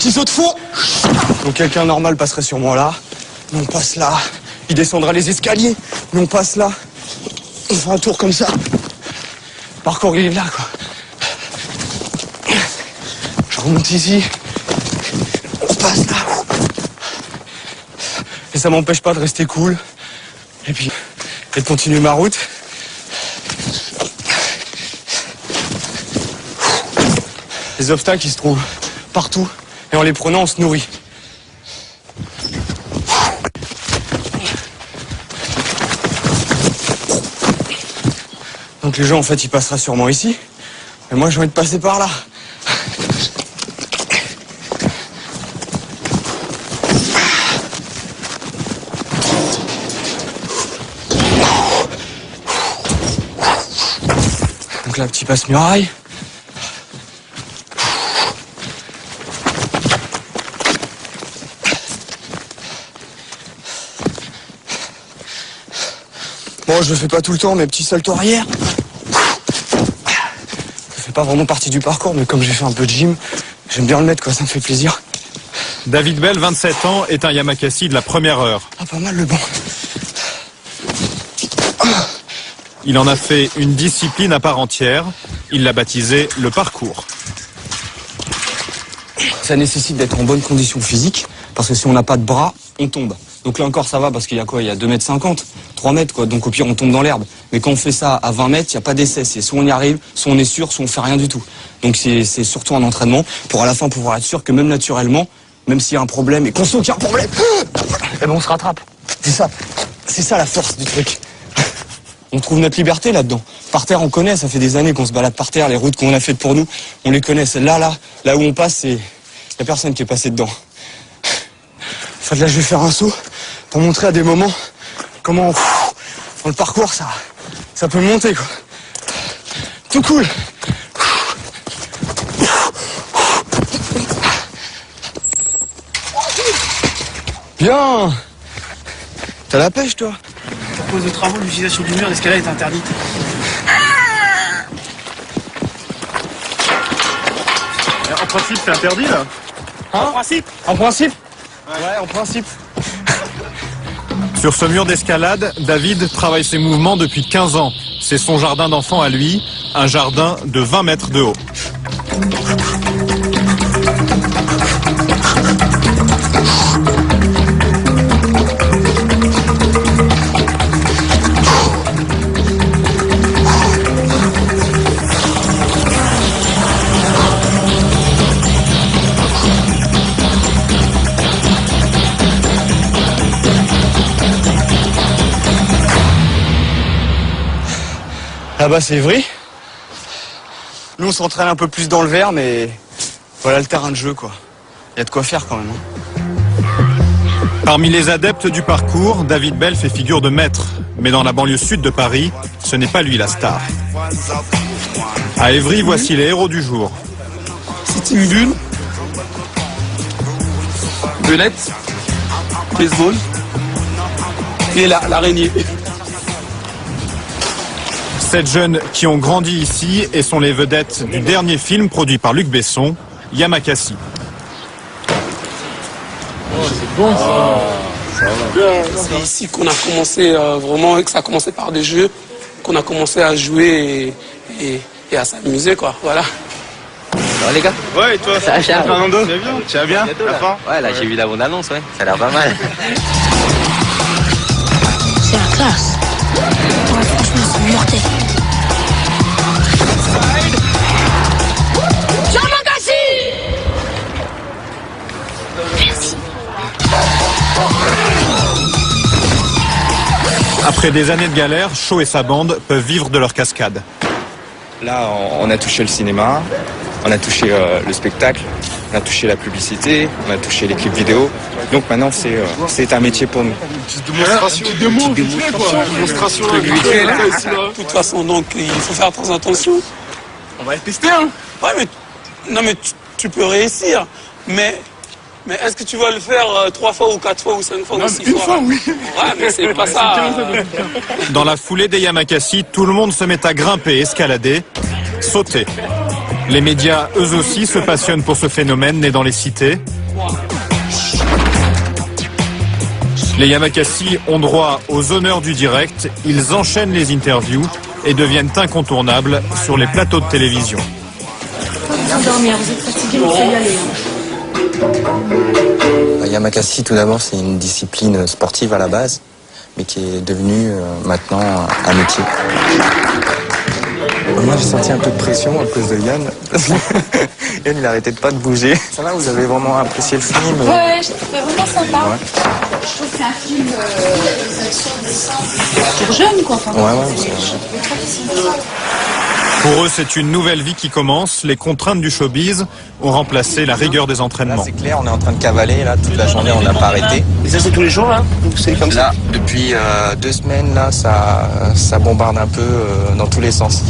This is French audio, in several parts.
petit saut de fond. Donc quelqu'un normal passerait sûrement là. Nous on passe là. Il descendra les escaliers. Nous on passe là. On fait un tour comme ça. Le parcours il est là quoi. Je remonte ici. On passe là. Et ça m'empêche pas de rester cool. Et puis, de continuer ma route. Les obstacles ils se trouvent partout. Et en les prenant on se nourrit. Donc les gens en fait ils passera sûrement ici. Mais moi j'ai envie de passer par là. Donc là petit passe-muraille. Bon, je le fais pas tout le temps, mais petit salto arrière. Ça fait pas vraiment partie du parcours, mais comme j'ai fait un peu de gym, j'aime bien le mettre, quoi, ça me fait plaisir. David Bell, 27 ans, est un Yamakasi de la première heure. Ah, pas mal le banc. Il en a fait une discipline à part entière. Il l'a baptisé le parcours. Ça nécessite d'être en bonne condition physique, parce que si on n'a pas de bras, on tombe. Donc là encore ça va parce qu'il y a quoi? Il y a 2,50 m, 3 mètres quoi. Donc au pire on tombe dans l'herbe. Mais quand on fait ça à 20 mètres, il n'y a pas d'essai. C'est soit on y arrive, soit on est sûr, soit on fait rien du tout. Donc c'est surtout un entraînement pour à la fin pouvoir être sûr que même naturellement, même s'il y a un problème et qu'on sent qu'il y a un problème, eh ben on se rattrape. C'est ça la force du truc. On trouve notre liberté là-dedans. Par terre on connaît, ça fait des années qu'on se balade par terre. Les routes qu'on a faites pour nous, on les connaît. Celle-là, là où on passe, il n'y a personne qui est passé dedans. En fait, là, je vais faire un saut pour montrer à des moments comment, dans le parcours, ça peut monter, quoi. Tout cool. Bien. T'as la pêche, toi? Pour cause de travaux, l'utilisation du mur d'escalade est interdite. En principe, c'est interdit, là? Hein? En principe? En principe? Ouais, en principe. Sur ce mur d'escalade, David travaille ses mouvements depuis 15 ans. C'est son jardin d'enfant à lui, un jardin de 20 mètres de haut. Là-bas, c'est Évry. Nous, on s'entraîne un peu plus dans le vert, mais voilà le terrain de jeu, quoi. Il y a de quoi faire, quand même. Parmi les adeptes du parcours, David Bell fait figure de maître. Mais dans la banlieue sud de Paris, ce n'est pas lui la star. À Évry, voici les héros du jour. C'est une bulle, belette, baseball et l'araignée. 7 jeunes qui ont grandi ici et sont les vedettes du dernier film produit par Luc Besson, Yamakasi. Oh, c'est bon ça. C'est ici qu'on a commencé vraiment, que ça a commencé par des jeux, qu'on a commencé à jouer et à s'amuser, quoi. Voilà. Alors les gars? Ouais, et toi? Ça va, Charles? Fernando? Tu vas bien? La fin? Ouais, là j'ai vu la bonne annonce, ouais. Ça a l'air pas mal. C'est la classe. Ouais, franchement, c'est mortel. Yamakasi! Merci. Après des années de galère, Shaw et sa bande peuvent vivre de leur cascade. Là, on a touché le cinéma, on a touché le spectacle, on a touché la publicité, on a touché les clips vidéo. Donc maintenant, c'est un métier pour nous. Démonstration. De toute façon, donc, il faut faire très attention. On va le tester, hein? Ouais, mais, non, mais tu peux réussir. Mais est-ce que tu vas le faire 3 fois ou 4 fois ou 5 fois ou 6 fois? Une fois, oui. Ouais, mais c'est pas ça. Dans la foulée des Yamakasi, tout le monde se met à grimper, escalader, sauter. Les médias, eux aussi, se passionnent pour ce phénomène né dans les cités. Les Yamakasi ont droit aux honneurs du direct, ils enchaînent les interviews et deviennent incontournables sur les plateaux de télévision. Dormir, vous êtes fatigué, vous pouvez y aller. Yamakasi, tout d'abord, c'est une discipline sportive à la base, mais qui est devenue maintenant un métier. Moi, j'ai senti un peu de pression à cause de Yann. Yann, il arrêtait pas de bouger. Ça va, vous avez vraiment apprécié le film? Ouais, j'ai trouvé vraiment sympa. Ouais. Je trouve que c'est un film pour jeunes, quoi. Enfin, Ouais, Pour eux, c'est une nouvelle vie qui commence. Les contraintes du showbiz ont remplacé la rigueur des Là, entraînements. c'est clair, on est en train de cavaler, là, toute la journée, on n'a pas arrêté. Et ça, c'est tous les jours, là? Donc c'est comme ça? Là, depuis 2 semaines, là, ça bombarde un peu dans tous les sens.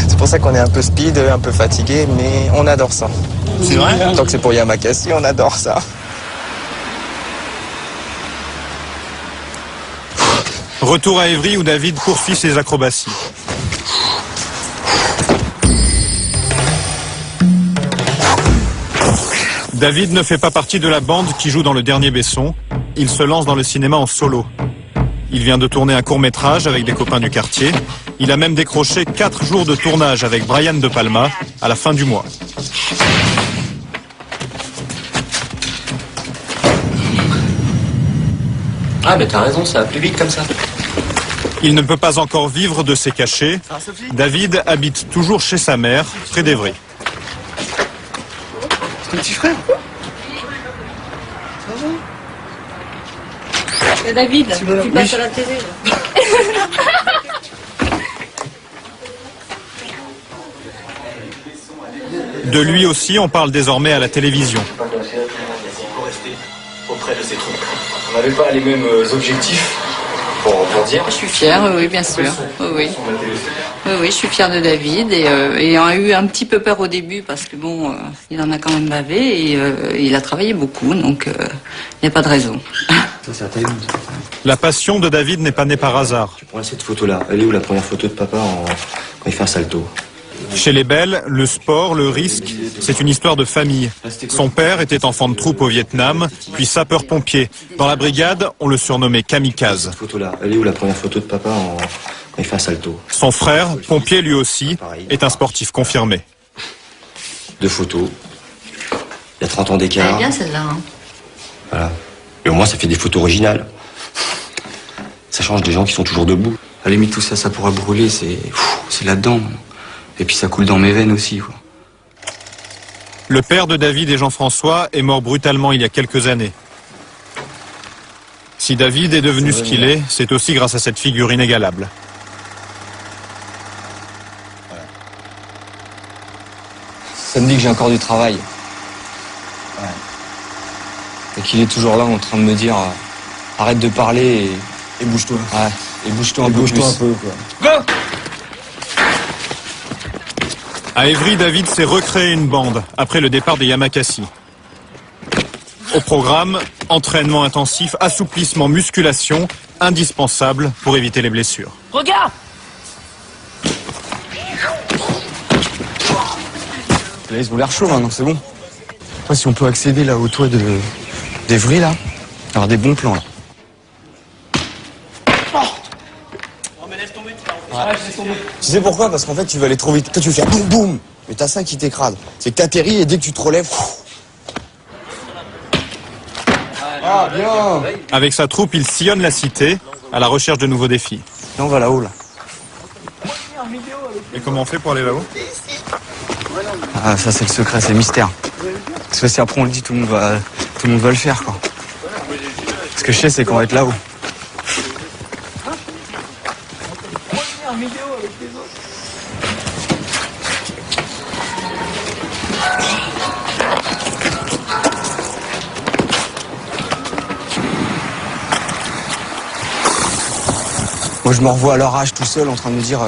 C'est pour ça qu'on est un peu speed, un peu fatigué, mais on adore ça. C'est vrai? Tant que c'est pour Yamakasi, on adore ça. Retour à Évry où David poursuit ses acrobaties. David ne fait pas partie de la bande qui joue dans Le Dernier Besson. Il se lance dans le cinéma en solo. Il vient de tourner un court-métrage avec des copains du quartier. Il a même décroché 4 jours de tournage avec Brian De Palma à la fin du mois. Ah, mais t'as raison, ça va plus vite comme ça. Il ne peut pas encore vivre de ses cachets. David habite toujours chez sa mère, près d'Évry. C'est ton petit frère? David, tu passes à la télé, là. De lui aussi, on parle désormais à la télévision. Auprès de ses troupes. On n'avait pas les mêmes objectifs pour dire. Je suis fière, oui, bien sûr. Oui, je suis fière de David et on a eu un petit peu peur au début parce que bon, il en a quand même bavé et il a travaillé beaucoup, donc il n'y a pas de raison. Ça, c'est à taille. La passion de David n'est pas née par hasard. Tu prends cette photo-là. Elle est où la première photo de papa quand il fait un salto? Chez les Belles, le sport, le risque, c'est une histoire de famille. Son père était enfant de troupe au Vietnam, puis sapeur-pompier. Dans la brigade, on le surnommait Kamikaze. Cette photo-là. Elle est où la première photo de papa quand il fait un salto? Son frère, pompier lui aussi, est un sportif confirmé. 2 photos. Il y a 30 ans Elle est d'écart. bien celle-là. Hein. Voilà. Et au moins, ça fait des photos originales. Ça change des gens qui sont toujours debout. À la limite, tout ça, ça pourra brûler, c'est là-dedans. Et puis ça coule dans mes veines aussi, quoi. Le père de David et Jean-François est mort brutalement il y a quelques années. Si David est devenu ce qu'il est, c'est aussi grâce à cette figure inégalable. Ça me dit que j'ai encore du travail. Ouais. Et qu'il est toujours là en train de me dire arrête de parler et bouge-toi. Ouais. Et bouge-toi un peu plus. Go! À Évry, David s'est recréé une bande après le départ des Yamakasi. Au programme, entraînement intensif, assouplissement, musculation, indispensable pour éviter les blessures. Regarde! Là, ils ont l'air chauds maintenant, c'est bon. Après, si on peut accéder là au toit d'Évry, là, avoir des bons plans là. Ouais. Tu sais pourquoi? Parce qu'en fait, tu vas aller trop vite. Toi, tu veux faire boum boum, mais t'as ça qui t'écrase. C'est que t'atterris et dès que tu te relèves. Ah, bien! Avec sa troupe, il sillonne la cité à la recherche de nouveaux défis. Et on va là-haut, là. Et comment on fait pour aller là-haut? Ah, ça, c'est le secret, c'est le mystère. Parce que si après on le dit, tout le monde va le faire, quoi. Ce que je sais, c'est qu'on va être là-haut. Moi, je me revois à leur âge tout seul en train de me dire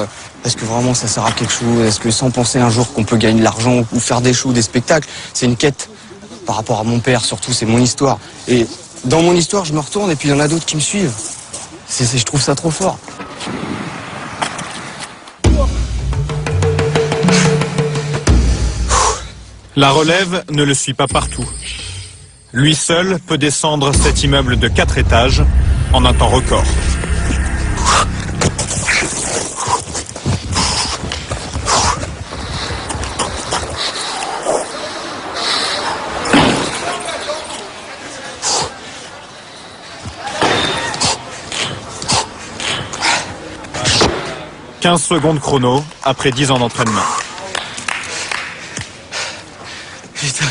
est-ce que vraiment ça sert à quelque chose? Est-ce que sans penser un jour qu'on peut gagner de l'argent ou faire des shows, des spectacles? C'est une quête par rapport à mon père, surtout, c'est mon histoire. Et dans mon histoire, je me retourne et puis il y en a d'autres qui me suivent. Je trouve ça trop fort. La relève ne le suit pas partout. Lui seul peut descendre cet immeuble de 4 étages en un temps record. « 15 secondes chrono après 10 ans d'entraînement. Putain.